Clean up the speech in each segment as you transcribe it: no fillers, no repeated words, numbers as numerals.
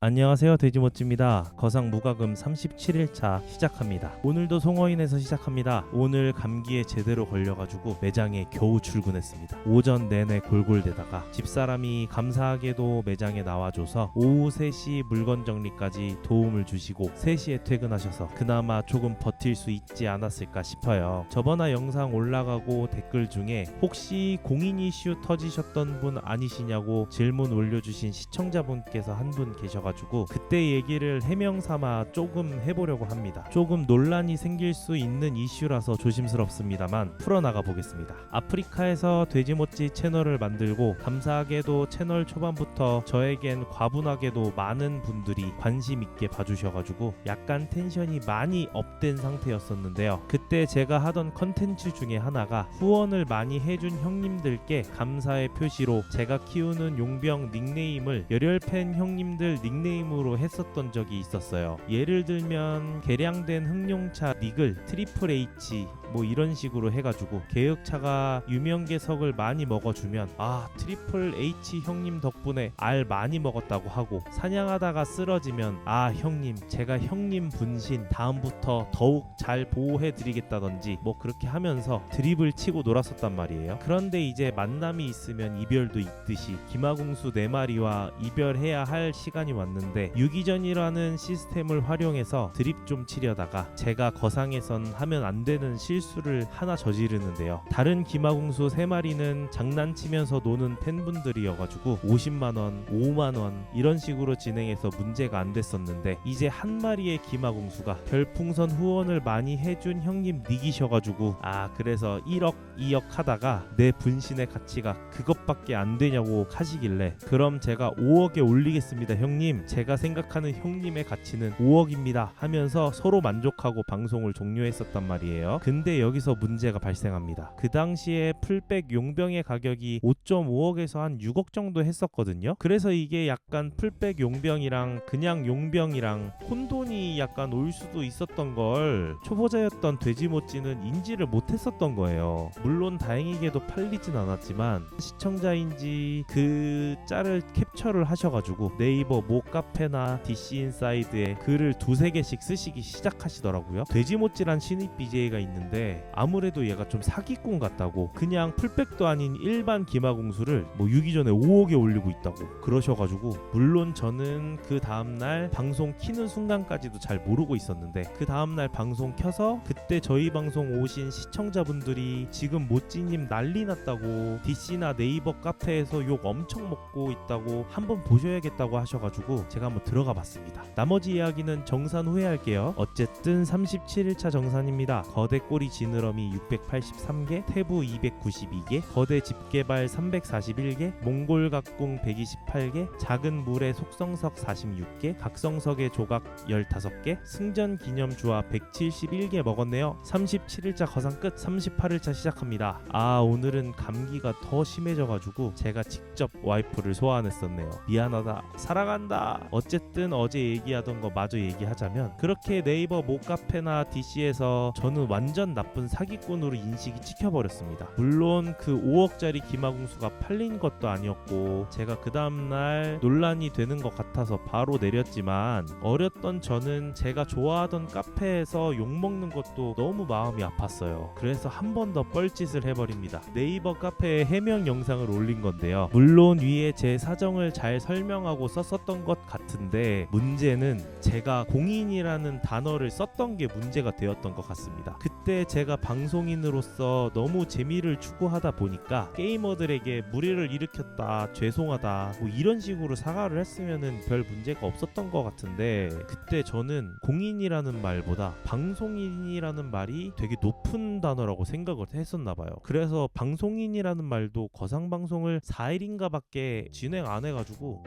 안녕하세요, 돼지모찌입니다. 거상 무과금 37일차 시작합니다. 오늘도 송어인에서 시작합니다. 오늘 감기에 제대로 걸려가지고 매장에 겨우 출근했습니다. 오전 내내 골골대다가 집사람이 감사하게도 매장에 나와줘서 오후 3시 물건 정리까지 도움을 주시고 3시에 퇴근하셔서 그나마 조금 버틸 수 있지 않았을까 싶어요. 저번에 영상 올라가고 댓글 중에 혹시 공인 이슈 터지셨던 분 아니시냐고 질문 올려주신 시청자분께서 한 분 계셔가지고 그때 얘기를 해명삼아 조금 해보려고 합니다. 조금 논란이 생길 수 있는 이슈라서 조심스럽습니다만 풀어나가 보겠습니다. 아프리카에서 돼지모찌 채널을 만들고 감사하게도 채널 초반부터 저에겐 과분하게도 많은 분들이 관심 있게 봐주셔가지고 약간 텐션이 많이 업된 상태였었는데요. 그때 제가 하던 컨텐츠 중에 하나가 후원을 많이 해준 형님들께 감사의 표시로 제가 키우는 용병 닉네임을 열혈팬 형님들 닉네임으로 했었던 적이 있었어요. 예를 들면 개량된 흑룡차 닉을 트리플 H 뭐 이런 식으로 해가지고 개혁차가 유명계석을 많이 먹어주면 트리플 H 형님 덕분에 알 많이 먹었다고 하고, 사냥하다가 쓰러지면 형님 제가 형님 분신 다음부터 더욱 잘 보호해드리겠다든지 뭐 그렇게 하면서 드립을 치고 놀았었단 말이에요. 그런데 이제 만남이 있으면 이별도 있듯이 기마공수 4마리와 이별해야 할 시간이 왔는데 유기전이라는 시스템을 활용해서 드립 좀 치려다가 제가 거상에선 하면 안 되는 실수를 하나 저지르는데요. 다른 기마공수 3마리는 장난치면서 노는 팬분들이어가지고 50만원, 5만원 이런 식으로 진행해서 문제가 안 됐었는데, 이제 한 마리의 기마공수가 별풍선 후원을 많이 해준 형님 닉이셔가지고 그래서 1억, 2억 하다가 내 분신의 가치가 그것밖에 안 되냐고 하시길래, 그럼 제가 5억에 올리겠습니다 형님, 제가 생각하는 형님의 가치는 5억입니다 하면서 서로 만족하고 방송을 종료했었단 말이에요. 근데 여기서 문제가 발생합니다. 그 당시에 풀백 용병의 가격이 5.5억에서 한 6억 정도 했었거든요. 그래서 이게 약간 풀백 용병이랑 그냥 용병이랑 혼돈이 약간 올 수도 있었던 걸 초보자였던 돼지모찌는 인지를 못했었던 거예요. 물론 다행히게도 팔리진 않았지만 시청자인지 그 짤을 캡처를 하셔가지고 네이버 모 카페나 DC인사이드에 글을 2-3개씩 쓰시기 시작하시더라고요. 돼지모찌란 신입 BJ가 있는데 아무래도 얘가 좀 사기꾼 같다고, 그냥 풀백도 아닌 일반 기마공수를 뭐 유기전에 5억에 올리고 있다고 그러셔가지고, 물론 저는 그 다음날 방송 키는 순간까지도 잘 모르고 있었는데, 그 다음날 방송 켜서 그때 저희 방송 오신 시청자분들이 지금 모찌님 난리 났다고, DC나 네이버 카페에서 욕 엄청 먹고 있다고 한번 보셔야겠다고 하셔가지고 제가 한번 들어가 봤습니다. 나머지 이야기는 정산 후에 할게요. 어쨌든 37일차 정산입니다. 거대 꼬리 지느러미 683개, 태부 292개, 거대 집게발 341개, 몽골 각궁 128개, 작은 물의 속성석 46개, 각성석의 조각 15개, 승전 기념 주화 171개 먹었네요. 37일차 거상 끝. 38일차 시작합니다. 오늘은 감기가 더 심해져가지고 제가 직접 와이프를 소환했었네요. 미안하다, 사랑한다. 어쨌든 어제 얘기하던 거 마저 얘기하자면, 그렇게 네이버 모카페나 DC에서 저는 완전 나쁜 사기꾼으로 인식이 찍혀버렸습니다. 물론 그 5억짜리 기마공수가 팔린 것도 아니었고 제가 그 다음날 논란이 되는 것 같아서 바로 내렸지만, 어렸던 저는 제가 좋아하던 카페에서 욕먹는 것도 너무 마음이 아팠어요. 그래서 한 번 더 뻘짓을 해버립니다. 네이버 카페에 해명 영상을 올린 건데요. 물론 위에 제 사정을 잘 설명하고 썼었던 것 같은데, 문제는 제가 공인이라는 단어를 썼던 게 문제가 되었던 것 같습니다. 그때 제가 방송인으로서 너무 재미를 추구하다 보니까 게이머들에게 무리를 일으켰다, 죄송하다 뭐 이런 식으로 사과를 했으면은 별 문제가 없었던 것 같은데, 그때 저는 공인이라는 말보다 방송인이라는 말이 되게 높은 단어라고 생각을 했었나봐요. 그래서 방송인이라는 말도 거상방송을 4일인가 밖에 진행 안 해가지고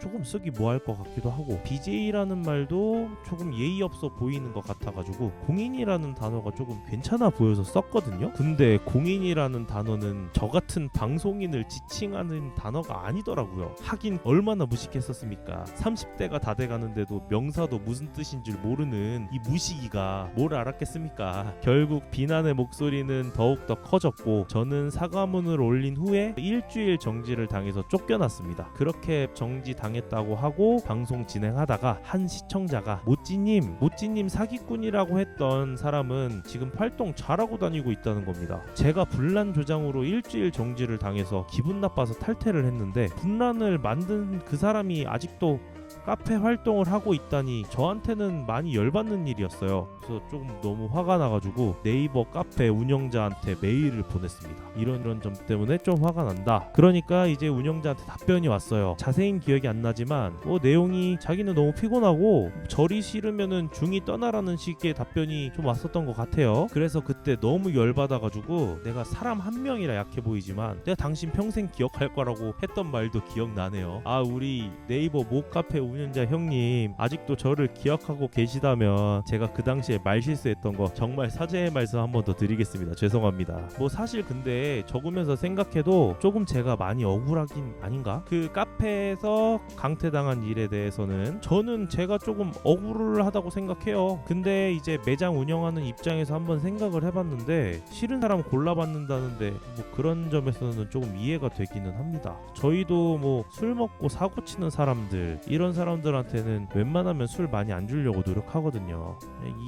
조금 쓰기 뭐할 것 같기도 하고, BJ라는 말도 조금 예의 없어 보이는 것 같아가지고 공인이라는 단어가 조금 괜찮아 보여서 썼거든요. 근데 공인이라는 단어는 저 같은 방송인을 지칭하는 단어가 아니더라고요. 하긴 얼마나 무식했었습니까. 30대가 다 돼가는데도 명사도 무슨 뜻인 줄 모르는 이 무식이가 뭘 알았겠습니까. 결국 비난의 목소리는 더욱더 커졌고, 저는 사과문을 올린 후에 일주일 정지를 당해서 쫓겨났습니다. 그렇게 정지 당 당했다고 하고 방송 진행하다가 한 시청자가 모찌님 사기꾼이라고 했던 사람은 지금 활동 잘하고 다니고 있다는 겁니다. 제가 분란 조장으로 일주일 정지를 당해서 기분 나빠서 탈퇴를 했는데 분란을 만든 그 사람이 아직도 카페 활동을 하고 있다니 저한테는 많이 열받는 일이었어요. 그래서 조금 너무 화가 나가지고 네이버 카페 운영자한테 메일을 보냈습니다. 이런 점 때문에 좀 화가 난다. 그러니까 이제 운영자한테 답변이 왔어요. 자세히는 기억이 안 나지만 내용이 자기는 너무 피곤하고 절이 싫으면은 중이 떠나라는 식의 답변이 좀 왔었던 것 같아요. 그래서 그때 너무 열받아가지고 내가 사람 한 명이라 약해 보이지만 내가 당신 평생 기억할 거라고 했던 말도 기억나네요. 우리 네이버 모카페 운영자 형님 아직도 저를 기억하고 계시다면 제가 그 당시에 말실수했던 거 정말 사죄의 말씀 한 번 더 드리겠습니다. 죄송합니다. 사실 근데 적으면서 생각해도 조금 제가 많이 억울하긴 아닌가? 그 카페에서 강퇴당한 일에 대해서는 저는 제가 조금 억울하다고 생각해요. 근데 이제 매장 운영하는 입장에서 한번 생각을 해봤는데 싫은 사람 골라받는다는데 그런 점에서는 조금 이해가 되기는 합니다. 저희도 술 먹고 사고 치는 사람들 이런 사람들한테는 웬만하면 술 많이 안 주려고 노력하거든요.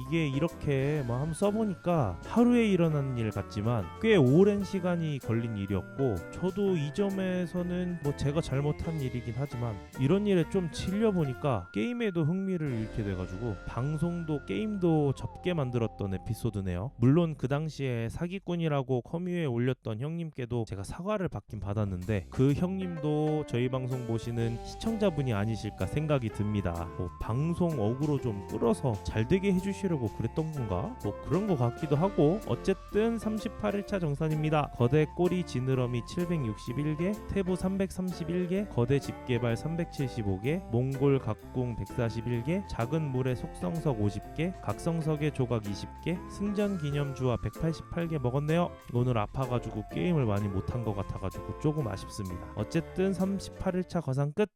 이게 이렇게 한번 써보니까 하루에 일어나는 일 같지만 꽤 오랜 시간이 걸린 일이었고 저도 이 점에서는 제가 잘못한 일이긴 하지만 이런 일에 좀 질려보니까 게임에도 흥미를 잃게 돼가지고 방송도 게임도 접게 만들었던 에피소드네요. 물론 그 당시에 사기꾼이라고 커뮤에 올렸던 형님께도 제가 사과를 받긴 받았는데 그 형님도 저희 방송 보시는 시청자분이 아니실까 생각이 듭니다. 방송 어그로 좀 끌어서 잘 되게 해주시려고 그랬던 건가? 그런 것 같기도 하고 어쨌든 38일차 정산입니다. 거대 꼬리 지느러미 761개, 태부 331개, 거대 집게발 375개, 몽골 각궁 141개, 작은 물의 속성석 50개, 각성석의 조각 20개, 승전 기념주화 188개 먹었네요. 오늘 아파가지고 게임을 많이 못한 것 같아가지고 조금 아쉽습니다. 어쨌든 38일차 거상 끝!